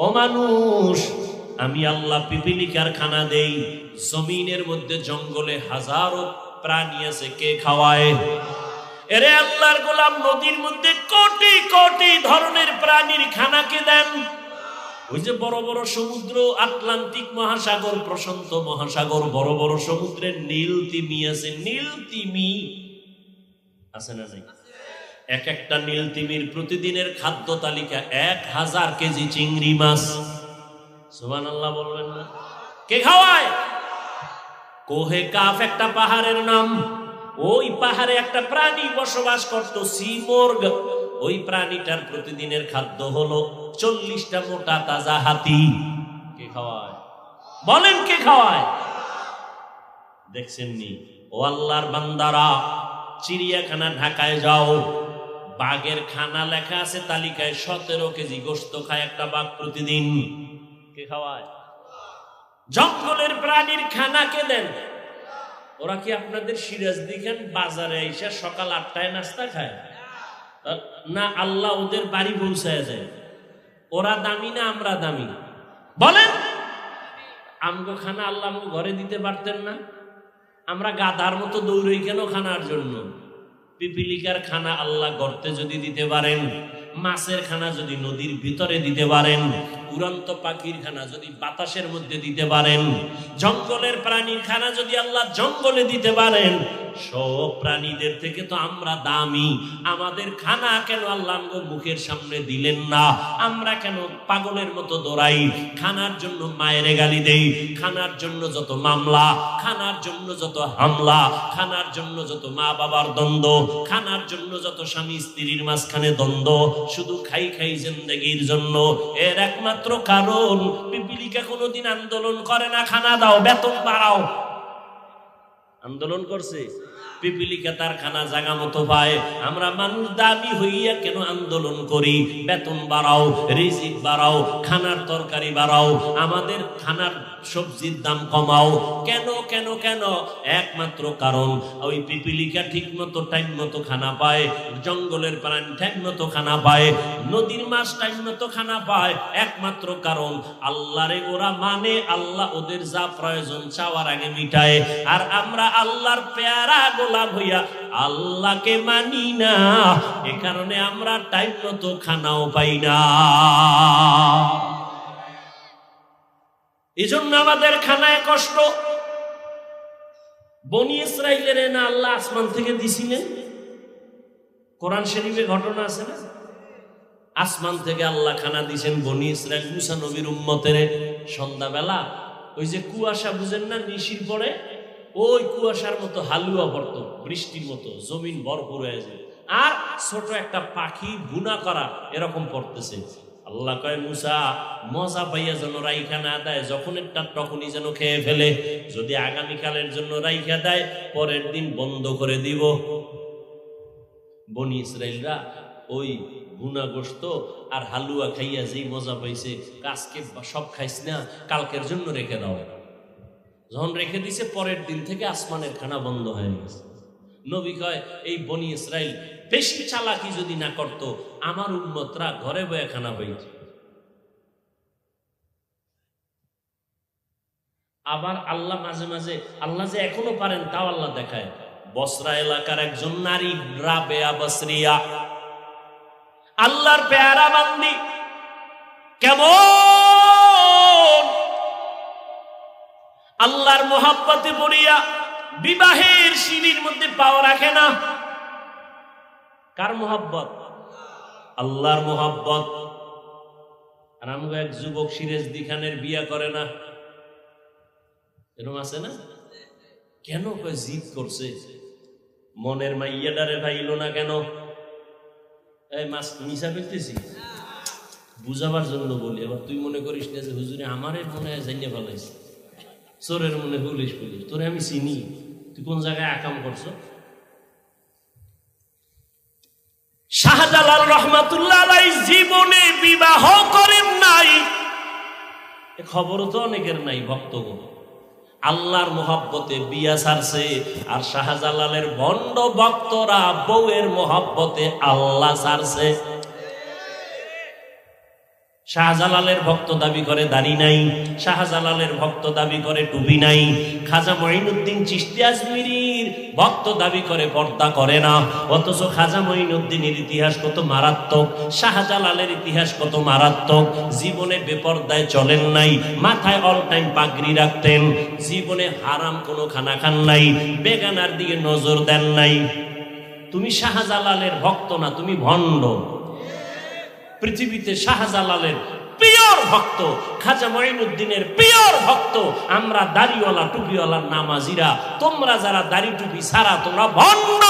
ও মানুষ, আমি আল্লাহ পিপিলিকার খানা দেই। জমিনের মধ্যে জঙ্গলে হাজারো প্রাণী আছে, কে খাওয়ায়? এরে আল্লাহর গোলাম, নদীর মধ্যে কোটি কোটি ধরনের প্রাণীর খানা কে দেন? ওই যে বড় বড় সমুদ্র, আটলান্টিক মহাসাগর, প্রশান্ত মহাসাগর, বড় বড় সমুদ্রের নীল তিমি আছে। নীল তিমি আছে না নাই? এক একটা নীল তিমির প্রতিদিনের খাদ্য তালিকা 1000 কেজি চিংড়ি মাছ। সুবহানাল্লাহ বলবেন না? কে খাওয়ায়? কোহে কাফ একটা পাহাড়ের নাম। ওই পাহাড়ে একটা প্রাণী বসবাস করত, সিমর্গ। ওই প্রাণীটার প্রতিদিনের খাদ্য হলো 40টা মোটা তাজা হাতি। কে খাওয়ায়? বলেন কে খাওয়ায়? দেখছেন নি? ও আল্লাহর বান্দারা, চিড়িয়াখানা ঢাকায় যাও, বাঘের খানা লেখা আছে তালিকায় 17 কেজি গোশত খায় একটা বাঘ প্রতিদিন। কে খাওয়ায়? জঙ্গলের প্রাণীর খানা কে দেন? ওরা কি আপনাদের সিরাজ দিকেন বাজারে এসে সকাল 8টায় নাস্তা খায় না? আল্লাহ ওদের বাড়ি পৌঁছায় যায়। ওরা দামি না আমরা দামি? বলেন। আমগো খানা আল্লাহ আমগো ঘরে দিতে পারতেন না? আমরা গাধার মতো দৌড়ই কেন খানার জন্য? পিপিলিকার খানা আল্লাহ গর্তে যদি দিতে পারেন, মাছের খানা যদি নদীর ভিতরে দিতে পারেন, উড়ন্ত পাখির খানা যদি বাতাসের মধ্যে দিতে পারেন, জঙ্গলের প্রাণীর খানা যদি আল্লাহ জঙ্গলে দিতে পারেন, সব প্রাণীদের থেকে তো আমরা দামি। আমাদের খানা কেন আল্লাহ মুখের সামনে দিলেন না? আমরা কেন পাগলের মতো দৌড়াই? খানার জন্য মায়ের গালি দেই, খানার জন্য যত মামলা, খানার জন্য যত হামলা, খানার জন্য যত মা বাবার দ্বন্দ্ব, খানার জন্য যত স্বামী স্ত্রীর মাঝখানে দ্বন্দ্ব, শুধু খাই খাই জিন্দেগির জন্য। এর একমাত্র কারণ, পিপিলিকা কোনোদিন আন্দোলন করে না খানা দাও, বেতন বাড়াও। আন্দোলন করছে? পিপিলিকা তার খানা জায়গা মতো পায়। আমরা মানুষ দাবি হইয়া কেন আন্দোলন করি? বেতন বাড়াও, রিজিক বাড়াও, খানার তরকারি বাড়াও, আমাদের খানার সবজির দাম কমাও। কেন কেন কেন? একমাত্র কারণ, ওই পিপিলিকা ঠিক মতো টাইম মতো খানা পায়, জঙ্গলের প্রাণী টাইম মতো খানা পায়, নদীর মাছ টাইম মতো খানা পায়। একমাত্র কারণ, আল্লাহরে ওরা মানে, আল্লাহ ওদের যা প্রয়োজন চাওয়ার আগে মিটায়। আর আমরা আল্লাহর পেয়ারা গোলাম হইয়া আল্লাহকে মানি না, এ কারণে আমরা টাইম মতো খানাও পাই না। এজন্য আমাদের খানায় কষ্ট। বনি ইসরাইলের না আল্লাহ আসমান থেকে দিছিলেন? কোরআন শরীফে ঘটনা আছে না? আসমান থেকে আল্লাহ খানা দিছেন বনি ইসরাইল মুসা নবীর উম্মতের। সন্ধ্যাবেলা ওই যে কুয়াশা বুঝেন না, নিশির পরে ওই কুয়াশার মতো হালুয়া পড়ত, বৃষ্টির মতো জমিন ভরপুর হয়ে যায়, আর ছোট একটা পাখি বুনা করা এরকম পড়তেছে। আল্লাহ কয়, মুসা মজা পাইয়া যেন রাইখা না দেয়, যখন একটা তখনই যেন খেয়ে ফেলে। যদি আগামীকালের জন্য রাইখা দেয়, পরের দিন বন্ধ করে দিব। বনি ইসরাইলরা ওই বুনা গোশত আর হালুয়া খাইয়া যেই মজা পাইছে, আজকে সব খাইস না, কালকের জন্য রেখে দাও। যখন রেখে দিছে, পরের দিন থেকে আসমানের খানা বন্ধ হয়ে গেছে। নবী কয়, এই বনি ইসরাইল বেশি চালাকি যদি না করতো, আমার উম্মতরা ঘরে বয়ে খানা পাইত। আবার আল্লাহ মাঝে মাঝে, আল্লাহ যে এখনো পারেন তাও আল্লাহ দেখায়। বসরা এলাকার একজন নারী, রাবেয়া বসরিয়া, আল্লাহর পেয়ারা বান্দি, কেমন আল্লাহর মোহাব্বতে পড়িয়া বিবাহের সিঁড়ির মধ্যে পাও রাখে না। কার মোহাব্বত? আল্লাহর মোহাব্বত। আর আমগো এক যুবক সিরাজদি খানের বিয়া করে না, এরকম আছে না? কেন? কয় জিদ করছে, মনের মাইয়াডারে ভাইলো না কেন? এই মাস মিশা পেতেছি বুঝাবার জন্য বলি। আবার তুই মনে করিস না যে হুজুরে আমারে মনে হয় জানিয়ে ফেলাইছে, চোরের মনে পুলিশ পুলিশ, তোরে আমি চিনি, তুই কোন জায়গায় আকাম করছ? শাহজালাল রহমাতুল্লাহ আলাইহি জীবনে বিবাহ করেন নাই, এ খবরও তো অনেকের নাই। ভক্তগণ আল্লাহর মোহাব্বতে বিয়া ছাড়ছে, আর শাহজালালের ভণ্ড ভক্তরা বউয়ের মোহাব্বতে আল্লাহ ছাড়ছে। শাহজালালের ভক্ত দাবি করে দাড়ি নাই, শাহজালালের ভক্ত দাবি করে টুপি নাই, খাজা মঈনুদ্দিন চিশতি আজমিরির ভক্ত দাবি করে পর্দা করে না। অথচ খাজা মঈনুদ্দিনের ইতিহাস কত মারাত্মক, শাহজালালের ইতিহাস কত মারাত্মক। জীবনে বেপর্দায় চলেন নাই, মাথায় অল টাইম পাগড়ি রাখতেন, জীবনে হারাম কোনো খানা খান নাই, বেগানার দিকে নজর দেন নাই। তুমি শাহজালালের ভক্ত না, তুমি ভণ্ড। পৃথিবীতে শাহজালালের পিওর ভক্ত, খাজা মঈনুদ্দিনের পিওর ভক্ত আমরা, দাড়িওয়ালা টুপিওয়ালা নামাজিরা। তোমরা যারা দাড়ি টুপি ছাড়া, তোমরা ভণ্ড।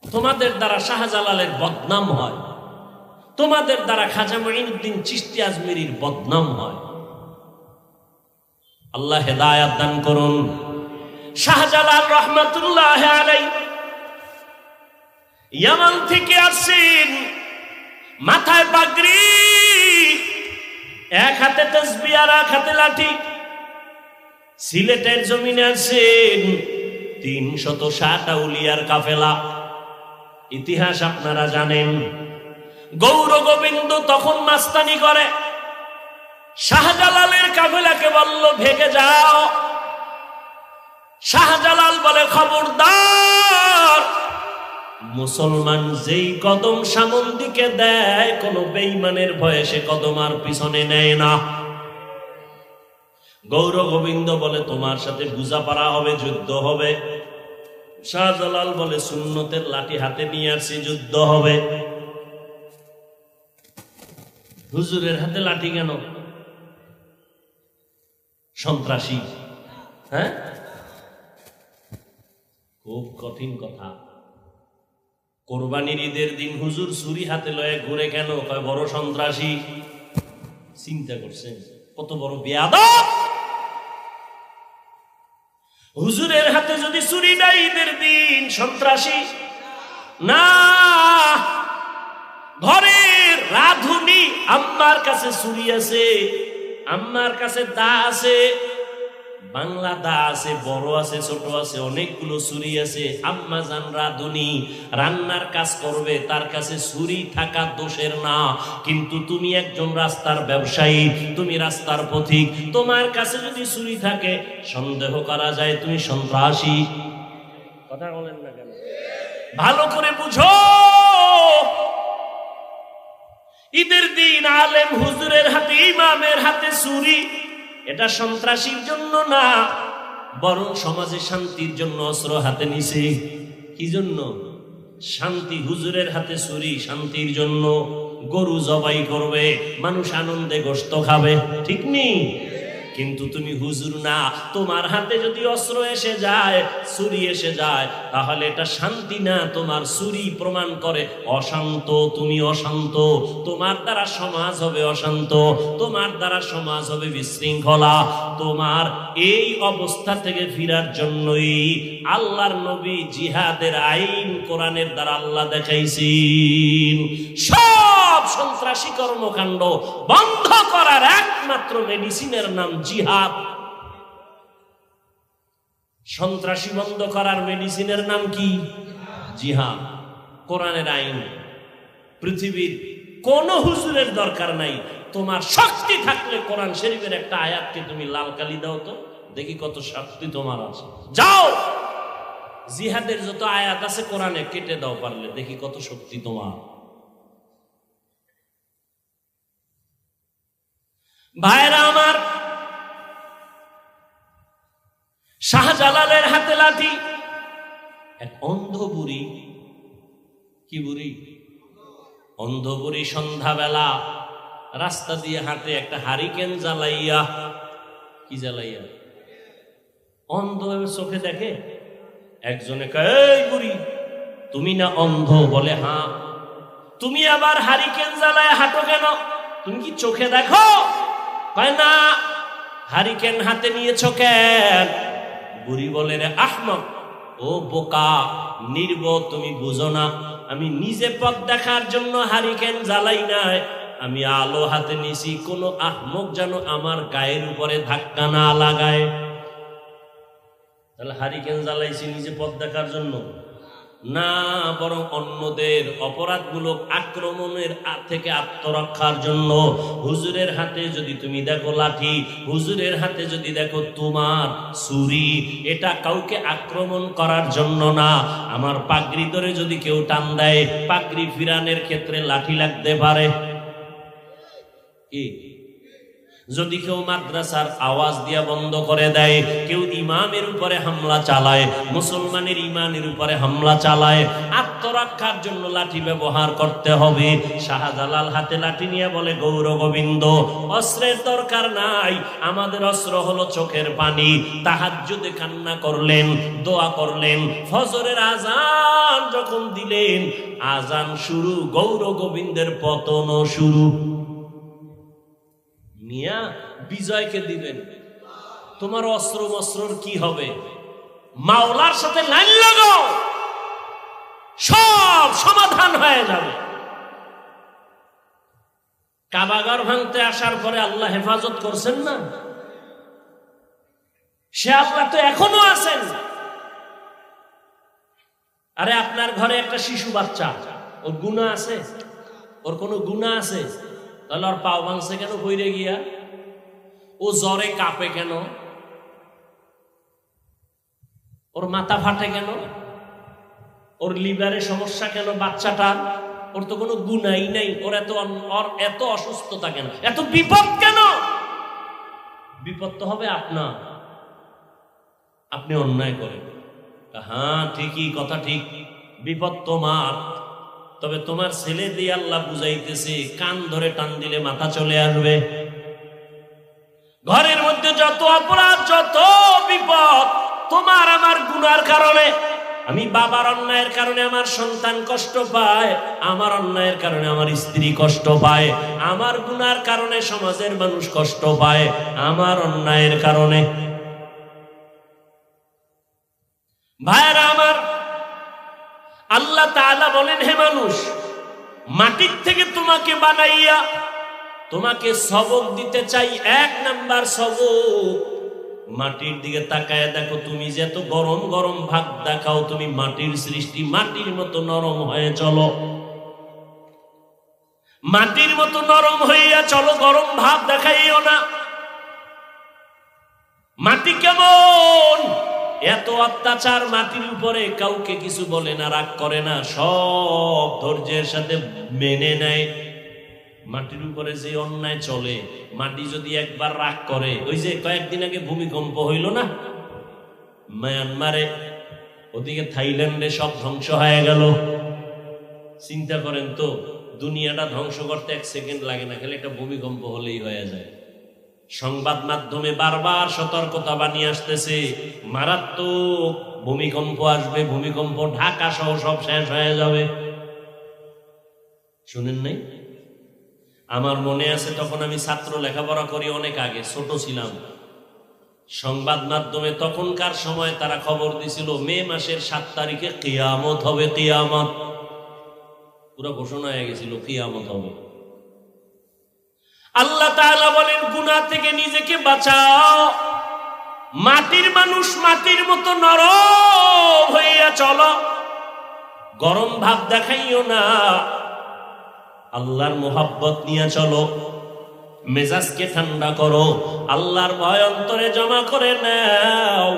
তোমাদের দ্বারা শাহজালালের বদনাম হয়, তোমাদের দ্বারা খাজা মঈনুদ্দিন চিশতি আজমিরির বদনাম হয়। আল্লাহ হেদায়াত দান করুন। শাহজালাল রহমাতুল্লাহ আলাইহি ইয়ামান থেকে আসেন, মাথায় পাগড়ি, এক হাতে তাসবিহ আর এক হাতে লাঠি। সিলেটের জমিনে আসেন 360 আউলিয়ার কাফেলা। ইতিহাস আপনারা জানেন। গৌর গোবিন্দ তখন মাস্তানি করে, শাহজালালের কাফেলাকে বলল ভেগে যাও। শাহজালাল বলে খবরদার, মুসলমান যেই কদম সামন দিকে দেয়, কোন বেঈমানের ভয়ে সে কদম আর পিছনে নেয় না। গৌর গোবিন্দ বলে তোমার সাথে বুঝাপড়া হবে, যুদ্ধ হবে। শাহজালাল বলে সুন্নতের লাঠি হাতে নিয়ে আসছি, যুদ্ধ হবে। হুজুরের হাতে লাঠি কেন? সন্ত্রাসী। হ্যাঁ, খুব কঠিন কথা। কোরবানির ঈদের দিন হুজুর ছুরি হাতে লয়ে ঘুরে কেন? কয় বড় সন্ত্রাসী। চিন্তা করছেন কত বড় বেয়াদব। হুজুরের হাতে যদি ছুরি নাই ঈদের দিন, সন্ত্রাসী না। ঘরের রাধুনি আম্মার কাছে ছুরি আছে, আম্মার কাছে দা আছে, বাংলা দা আছে, বড় আছে, ছোট আছে, অনেকগুলো ছুরি আছে। আম্মা জান রাধুনি রান্নার কাজ করবে, তার কাছে ছুরি থাকা দোষের না। কিন্তু তুমি একজন রাস্তার ব্যবসায়ী, তুমি রাস্তার পথিক, তোমার কাছে যদি ছুরি থাকে সন্দেহ করা যায় তুমি সন্ত্রাসী। কথা বলেন না কেন? ভালো করে বুঝো। ঈদের দিন আলেম হুজুরের হাতে, ইমামের হাতে ছুরি, এটা সন্ত্রাসীর জন্য না, বরং সমাজে শান্তির জন্য অস্ত্র হাতে নিছে। কি জন্য? শান্তি। হুজুরের হাতে ছুরি শান্তির জন্য। গরু জবাই করবে, মানুষ আনন্দে গোশত খাবে, ঠিক নেই? কিন্তু তুমি হুজুর না, তোমার হাতে যদি অস্ত্র এসে যায়, ছুরি এসে যায়, তাহলে এটা শান্তি না। তোমার ছুরি প্রমাণ করে অশান্ত, তুমি অশান্ত। তোমার দ্বারা সমাজ হবে অশান্ত, তোমার দ্বারা সমাজ হবে বিশৃঙ্খলা। তোমার এই অবস্থা থেকে ফিরার জন্যই আল্লাহর নবী জিহাদের আইন কোরআনের দ্বারা আল্লাহ দেখাইছেন। সব সন্ত্রাসী কর্মকাণ্ড বন্ধ করার একমাত্র মেডিসিনের নাম জিহাদ। সন্ত্রাসী বন্ধ করার মেডিসিনের নাম কি? জিহাদ। কোরআনের আইন। পৃথিবীর কোন হুজুরের দরকার নাই। তোমার শক্তি থাকলে কোরআন শরীফের একটা আয়াতকে তুমি লাল কালি দাও তো, দেখি কত শক্তি তোমার আছে। যাও, জিহাদের যত আয়াত আছে কোরআনে কেটে দাও পারলে, দেখি কত শক্তি তোমার। ভাইরা আমার, শাহজালালের হাতে লাঠি। এক অন্ধ বুড়ি, কি বুড়ি? অন্ধ বুড়ি সন্ধ্যাবেলা রাস্তা দিয়ে হাঁটে, একটা হারিকেন জ্বালাইয়া। কি জ্বালাইয়া? অন্ধ চোখে দেখে। একজনে কয়, এই বুড়ি তুমি না অন্ধ? বলে হ্যাঁ। তুমি আবার হারিকেন জ্বালায় হাঁটো কেন? তুমি কি চোখে দেখো? কয় না। হারিকেন হাতে নিয়েছো কেন? বুড়ি বলে, রে আহমক, ও বোকা নির্বোধ, তুমি বুঝো না, আমি নিজে পথ দেখার জন্য হারিকেন জ্বালাই নাই, আমি আলো হাতে নিছি, কোনো আহমক যেন আমার গায়ের উপরে ধাক্কা না লাগায়। তাহলে হারিকেন জ্বালাইছি নিজে পথ দেখার জন্য না, বরং অন্যদের অপরাধমূলক আক্রমণের থেকে আত্মরক্ষার জন্য। হুজুরের হাতে যদি তুমি দেখো লাঠি, হুজুরের হাতে যদি দেখো তোমার ছুরি, এটা কাউকে আক্রমণ করার জন্য না। আমার পাগড়ি ধরে যদি কেউ টান দেয়, পাগড়ি ফিরানের ক্ষেত্রে লাঠি লাগতে পারে। কি যদি কেউ মাদ্রাসার আওয়াজ দিয়া বন্ধ করে দেয়, কেউ ইমামের উপরে হামলা চালায়, মুসলমানের ইমানের উপরে হামলা চালায়, আত্মরক্ষার জন্য লাঠি ব্যবহার করতে হবে। শাহজালাল হাতে লাঠি নিয়ে বলে, গৌর গোবিন্দ, অস্ত্রের দরকার নাই, আমাদের অস্ত্র হলো চোখের পানি। তাহাজ্জুদে কান্না করলেন, দোয়া করলেন, ফজরের আজান যখন দিলেন, আজান শুরু, গৌর গোবিন্দের পতনও শুরু। মিয়া, বিজয়কে দিবেন, তোমার অস্ত্র মস্ত্রর কি হবে? মাওলার সাথে লাইন লাগাও, সব সমাধান হয়ে যাবে। কাবাগার ভাঙতে আসার পরে আল্লাহ হেফাজত করছেন না? সে আল্লাহ তো এখনো আছেন। আরে আপনার ঘরে একটা শিশু বাচ্চা, ওর গুনাহ আছে? ওর কোনো গুনাহ আছে? তাহলে ওর পাও ভাঙছে কেন পইরে গিয়া? ও জ্বরে কাঁপে কেন? ওর মাথা ফাটে কেন? ওর লিভারে সমস্যা কেন বাচ্চাটা? ওর তো কোনো গুনাই নাই। ওর এত অসুস্থতা কেন? এত বিপদ কেন? বিপদ তো হবে আপনার, আপনি অন্যায় করেন। হ্যাঁ ঠিকই, কথা ঠিক, বিপদ তোমার। তবে তোমার ছেলে দিয়ে আল্লাহ বুঝাইতেছে, কান ধরে টান দিলে মাথা চলে আসবে। ঘরের মধ্যে যত অপরাধ, যত বিপদ, তোমার আমার গুনার কারণে। আমি বাবার অন্যায়ের কারণে আমার সন্তান কষ্ট পায়, আমার অন্যায়ের কারণে আমার স্ত্রী কষ্ট পায়, আমার গুনার কারণে সমাজের মানুষ কষ্ট পায়, আমার অন্যায়ের কারণে। ভাইরা আমার, আল্লাহ তাআলা বলেন, হে মানুষ, মাটির থেকে তোমাকে বানাইয়া তোমাকে সবক দিতে চাই। 1 নাম্বার সবক, মাটির দিকে তাকায় দেখো, তুমি যে এত গরম গরম ভাব দেখাও, তুমি মাটির সৃষ্টি, মাটির মতো নরম হয়ে চলো, মাটির মতো নরম হইয়া চলো, গরম ভাব দেখাইও না। মাটি কেমন? এত অত্যাচার মাটির উপরে, কাউকে কিছু বলে না, রাগ করে না, সব ধৈর্যের সাথে মেনে নেয়। মাটির উপরে যে অন্যায় চলে, মাটি যদি একবার রাগ করে, ওই যে কয়েকদিন আগে ভূমিকম্প হইল না মায়ানমারে, ওদিকে থাইল্যান্ডে সব ধ্বংস হয়ে গেল। চিন্তা করেন তো, দুনিয়াটা ধ্বংস করতে 1 সেকেন্ড লাগে না, খালি একটা ভূমিকম্প হলেই হয়ে যায়। সংবাদ মাধ্যমে বারবার সতর্কতা বানিয়ে আসতেছে, মারাত্মক ভূমিকম্প আসবে, ভূমিকম্প, ঢাকা সহ সব শেষ হয়ে যাবে। শুনেন নাই? আমার মনে আছে, তখন আমি ছাত্র লেখাপড়া করি, অনেক আগে, ছোট ছিলাম। সংবাদ মাধ্যমে তখনকার সময় তারা খবর দিছিল, মে মাসের 7 তারিখে কিয়ামত হবে, কিয়ামত। পুরো ঘোষণা হয়ে গেছিল কিয়ামত হবে। আল্লাহ তাআলা বলেন, গুনাহ থেকে নিজেকে বাঁচাও। মাটির মানুষ, মাটির মতো নরম হইয়া চলো, গরম ভাব দেখাইও না, আল্লাহর মোহাব্বত নিয়ে চলো, মেজাজকে ঠান্ডা করো, আল্লাহর ভয় অন্তরে জমা করে নাও।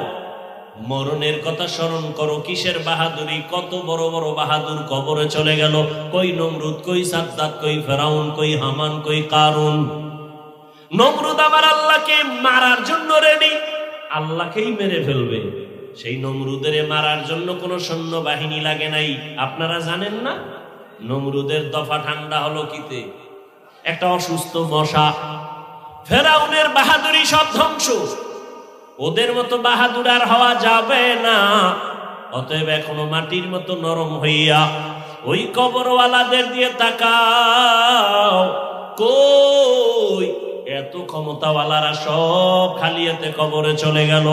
মরণের কথা স্মরণ করো। কিসের বাহাদুরি? কত বড় বড় বাহাদুর কবরে চলে গেল। কই নমরুদ, কই সাদ্দাত, কই ফেরাউন, কই হামান, কই কারুন। নমরুদ আমার আল্লাহকে মারার জন্য রেডি, আল্লাহকেই মেরে ফেলবে। সেই নমরুদের মারার জন্য কোনো সৈন্য বাহিনী লাগে নাই। আপনারা জানেন না, নমরুদের দফা ঠান্ডা হলো কিতে? একটা অসুস্থ মশা। ফেরাউনের বাহাদুরি সব ধ্বংস, ওদের মতো বাহাদুর আর হওয়া যাবে না। অতএব এখনো মাটির মতো নরম হইয়া ওই কবরওয়ালাদের দিয়ে তাকাও, কই এত ক্ষমতাওয়ালারা সব খালি হাতে কবরে চলে গেল।